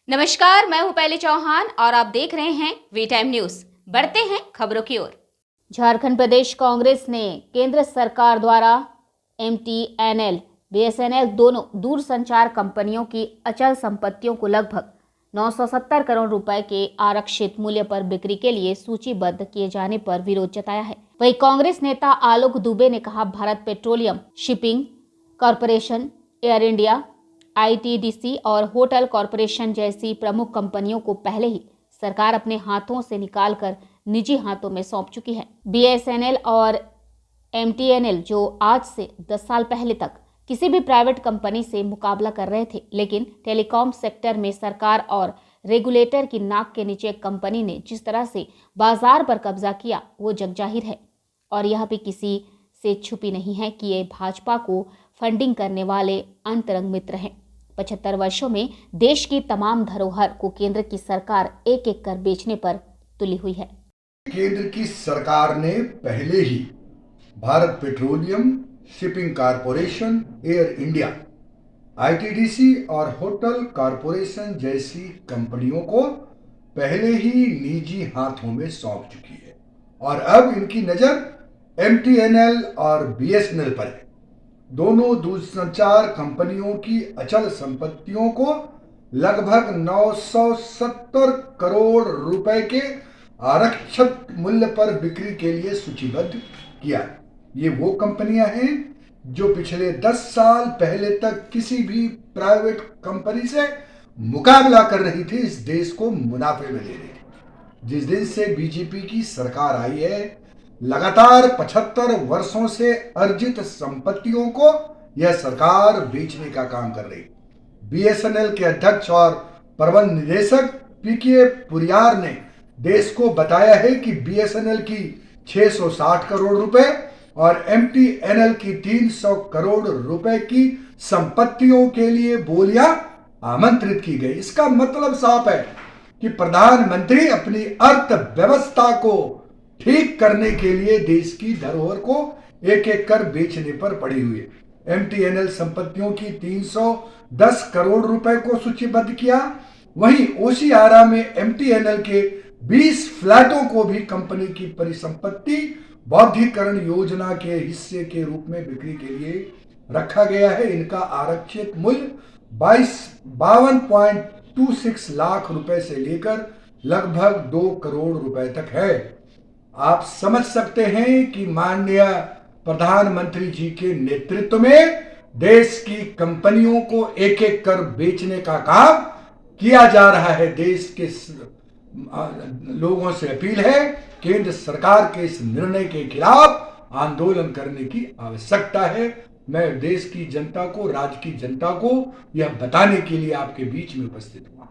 नमस्कार, मैं हूं पहले चौहान और आप देख रहे हैं वी टाइम न्यूज। बढ़ते हैं खबरों की ओर। झारखंड प्रदेश कांग्रेस ने केंद्र सरकार द्वारा MTNL, BSNL दोनों दूरसंचार कंपनियों की अचल संपत्तियों को लगभग 970 करोड़ रुपए के आरक्षित मूल्य पर बिक्री के लिए सूचीबद्ध किए जाने पर विरोध जताया है। वहीं कांग्रेस नेता आलोक दुबे ने कहा, Bharat petroleum, shipping corporation, air India, ITDC और होटल कॉरपोरेशन जैसी प्रमुख कंपनियों को पहले ही सरकार अपने हाथों से निकालकर निजी हाथों में सौंप चुकी है। BSNL और MTNL जो आज से 10 साल पहले तक किसी भी प्राइवेट कंपनी से मुकाबला कर रहे थे, लेकिन टेलीकॉम सेक्टर में सरकार और रेगुलेटर की नाक के नीचे एक कंपनी ने जिस तरह से बाजार पर कब्जा किया वो जगजाहिर है और यह भी किसी से छुपी नहीं है कि ये भाजपा को फंडिंग करने वाले अंतरंग मित्र हैं। 75 वर्षों में देश की तमाम धरोहर को केंद्र की सरकार एक एक कर बेचने पर तुली हुई है। केंद्र की सरकार ने पहले ही Bharat petroleum, shipping corporation, air India, ITDC और होटल कॉरपोरेशन जैसी कंपनियों को पहले ही निजी हाथों में सौंप चुकी है और अब इनकी नजर MTNL और BSNL पर है। दोनों दूरसंचार कंपनियों की अचल संपत्तियों को लगभग 970 करोड़ रुपए के आरक्षित मूल्य पर बिक्री के लिए सूचीबद्ध किया। ये वो कंपनियां हैं जो पिछले 10 साल पहले तक किसी भी प्राइवेट कंपनी से मुकाबला कर रही थी, इस देश को मुनाफे में ले रही थी। जिस दिन से बीजेपी की सरकार आई है, लगातार 75 वर्षों से अर्जित संपत्तियों को यह सरकार बेचने का काम कर रही। BSNL के अध्यक्ष और प्रबंध निदेशक PK पुरियार ने देश को बताया है कि BSNL की 660 करोड़ रुपए और MTNL की 300 करोड़ रुपए की संपत्तियों के लिए बोलियां आमंत्रित की गई। इसका मतलब साफ है कि प्रधानमंत्री अपनी अर्थव्यवस्था को ठीक करने के लिए देश की धरोहर को एक एक कर बेचने पर पड़ी हुई है। MTNL संपत्तियों की 310 करोड़ रुपए को सूचीबद्ध किया। वहीं ओशियारा में MTNL के 20 फ्लैटों को भी कंपनी की परिसंपत्ति बौद्धिकरण योजना के हिस्से के रूप में बिक्री के लिए रखा गया है। इनका आरक्षित मूल्य 52.26 लाख रुपए से लेकर लगभग 2 करोड़ रुपए तक है। आप समझ सकते हैं कि माननीय प्रधानमंत्री जी के नेतृत्व में देश की कंपनियों को एक एक कर बेचने का काम किया जा रहा है। देश के लोगों से अपील है, केंद्र सरकार के इस निर्णय के खिलाफ आंदोलन करने की आवश्यकता है। मैं देश की जनता को, राज्य की जनता को यह बताने के लिए आपके बीच में उपस्थित हुआ।